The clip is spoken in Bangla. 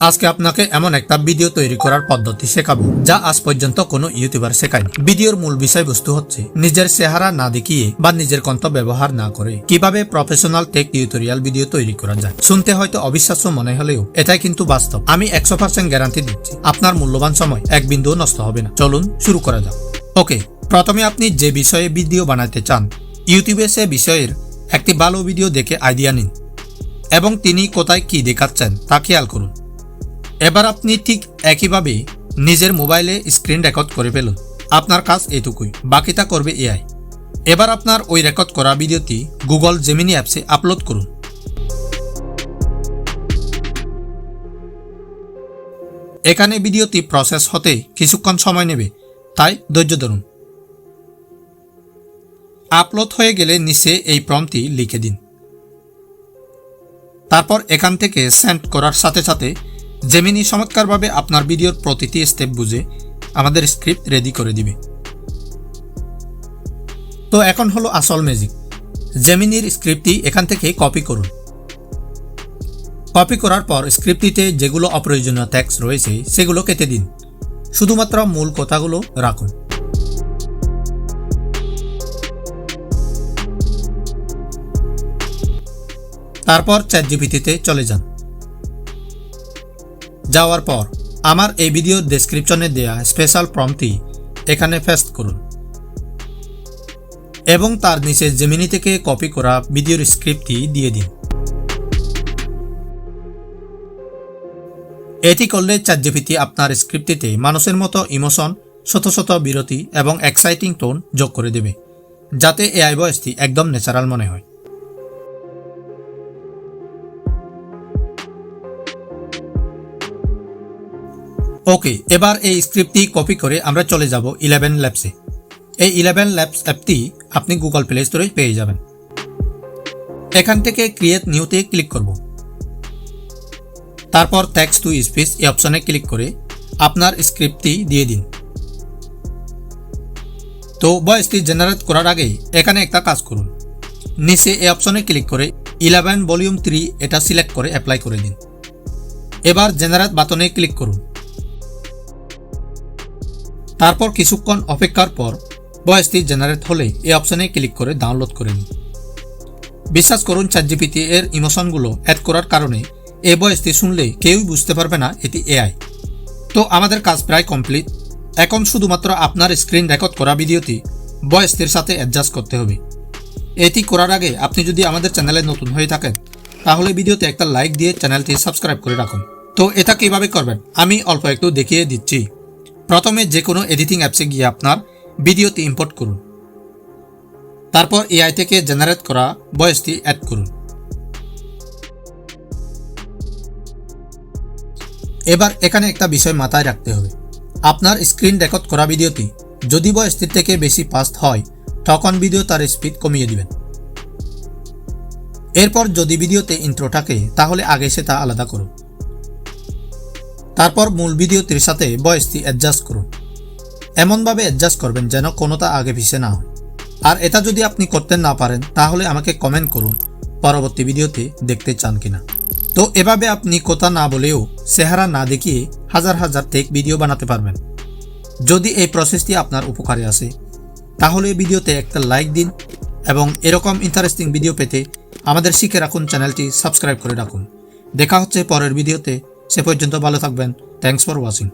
আজকে আপনাকে এমন একটা ভিডিও তৈরি করার পদ্ধতি শেখাবো যা আজ পর্যন্ত কোনো ইউটিউবার শেখায়নি। ভিডিওর মূল বিষয়বস্তু হচ্ছে নিজের চেহারা না দেখিয়ে বা নিজের কণ্ঠ ব্যবহার না করে কিভাবে প্রফেশনাল টেক টিউটোরিয়াল ভিডিও তৈরি করা যায়। শুনতে হয়তো অবিশ্বাস্য মনে হলেও এটাই কিন্তু বাস্তব। আমি 100% গ্যারান্টি দিচ্ছি আপনার মূল্যবান সময় এক বিন্দুও নষ্ট হবে না। চলুন শুরু করা যাক। ওকে, প্রথমে আপনি যে বিষয়ে ভিডিও বানাতে চান ইউটিউবে সে বিষয়ের একটি ভালো ভিডিও দেখে আইডিয়া নিন এবং তিনি কোথায় কি দেখাচ্ছেন তা খেয়াল করুন। এবার আপনি ঠিক একইভাবে নিজের মোবাইলে স্ক্রিন রেকর্ড করে ফেলুন। আপনার কাজ এটুকুই, বাকিটা করবে এআই। এবার আপনার ওই রেকর্ড করা ভিডিওটি গুগল জেমিনি অ্যাপসে আপলোড করুন। এখানে ভিডিওটি প্রসেস হতে কিছুক্ষণ সময় নেবে, তাই ধৈর্য ধরুন। আপলোড হয়ে গেলে নিচে এই প্রম্পটটি লিখে দিন। তারপর এখান থেকে সেন্ড করার সাথে সাথে জেমিনি চমৎকারভাবে আপনার ভিডিওর প্রতিটি স্টেপ বুঝে আমাদের স্ক্রিপ্ট রেডি করে দিবে। তো এখন হলো আসল ম্যাজিক। জেমিনির স্ক্রিপ্টটি এখান থেকে কপি করুন। কপি করার পর স্ক্রিপ্টটিতে যেগুলো অপ্রয়োজনীয় টেক্সট রয়েছে সেগুলো কেটে দিন, শুধুমাত্র মূল কথাগুলো রাখুন। তারপর চ্যাটজিপিটিতে চলে যান। যাওয়ার পর আমার এই ভিডিওর ডেসক্রিপশনে দেয়া স্পেশাল প্রম্পটটি এখানে পেস্ট করুন এবং তার নিচে জেমিনি থেকে কপি করা ভিডিওর স্ক্রিপ্টটি দিয়ে দিন। এটি করলে চ্যাটজিপিটি আপনার স্ক্রিপ্টটিতে মানুষের মতো ইমোশন, শত শত বিরতি এবং এক্সাইটিং টোন যোগ করে দেবে, যাতে এআই ভয়েসটি একদম ন্যাচারাল মনে হয়। ওকে, এবার এই স্ক্রিপ্টটি কপি করে আমরা চলে যাব 11 ল্যাবসে। এই 11 ল্যাবস অ্যাপটি আপনি গুগল প্লে স্টোরে পেয়ে যাবেন। এখান থেকে ক্রিয়েট নিউতে ক্লিক করব। তারপর টেক্সট টু স্পিচ এই অপশনে ক্লিক করে আপনার স্ক্রিপ্টটি দিয়ে দিন। তো ভয়েসটি জেনারেট করার আগে এখানে একটা কাজ করুন। নিচে এই অপশনে ক্লিক করে 11 ভলিউম 3 এটা সিলেক্ট করে অ্যাপ্লাই করে দিন। এবার জেনারেট বাটনে ক্লিক করুন। তারপর কিছুক্ষণ অপেক্ষার পর ভয়েসটি জেনারেট হলে এই অপশনে ক্লিক করে ডাউনলোড করে নিন। বিশ্বাস করুন, চ্যাটজিপিটি এর ইমোশনগুলো অ্যাড করার কারণে এই ভয়েসটি শুনলে কেউই বুঝতে পারবে না এটি এআই। তো আমাদের কাজ প্রায় কমপ্লিট। এখন শুধুমাত্র আপনার স্ক্রিন রেকর্ড করা ভিডিওটি ভয়েসটির সাথে অ্যাডজাস্ট করতে হবে। এটি করার আগে আপনি যদি আমাদের চ্যানেলে নতুন হয়ে থাকেন তাহলে ভিডিওতে একটা লাইক দিয়ে চ্যানেলটি সাবস্ক্রাইব করে রাখুন। তো এটা কিভাবে করবেন আমি অল্প একটু দেখিয়ে দিচ্ছি। প্রথমে যে কোনো এডিটিং অ্যাপসে গিয়ে আপনার ভিডিওটি ইম্পোর্ট করুন। তারপর এআই থেকে জেনারেট করা ভয়েসটি অ্যাড করুন। এবার এখানে একটা বিষয় মাথায় রাখতে হবে। আপনার স্ক্রিন রেকর্ড করা ভিডিওটি যদি ভয়েসটির থেকে বেশি ফাস্ট হয় তখন ভিডিও তার স্পিড কমিয়ে দিবেন। এরপর যদি ভিডিওতে ইন্ট্রো থাকে তাহলে আগে সেটা আলাদা করুন। তারপর মূল ভিডিওটির সাথে ভয়েসটি অ্যাডজাস্ট করুন। এমনভাবে অ্যাডজাস্ট করবেন যেন কোনোটা আগে পিছিয়ে না হয়। আর এটা যদি আপনি করতে না পারেন তাহলে আমাকে কমেন্ট করুন পরবর্তী ভিডিওতে দেখতে চান কিনা। তো এভাবে আপনি কথা না বলেও চেহারা না দেখিয়ে হাজার হাজার টেক ভিডিও বানাতে পারবেন। যদি এই প্রসেসটি আপনার উপকারে আসে তাহলে ভিডিওতে একটা লাইক দিন এবং এরকম ইন্টারেস্টিং ভিডিও পেতে আমাদের শিখে রাখুন চ্যানেলটি সাবস্ক্রাইব করে রাখুন। দেখা হচ্ছে পরের ভিডিওতে। সে পর্যন্ত ভালো থাকবেন। Thanks for watching.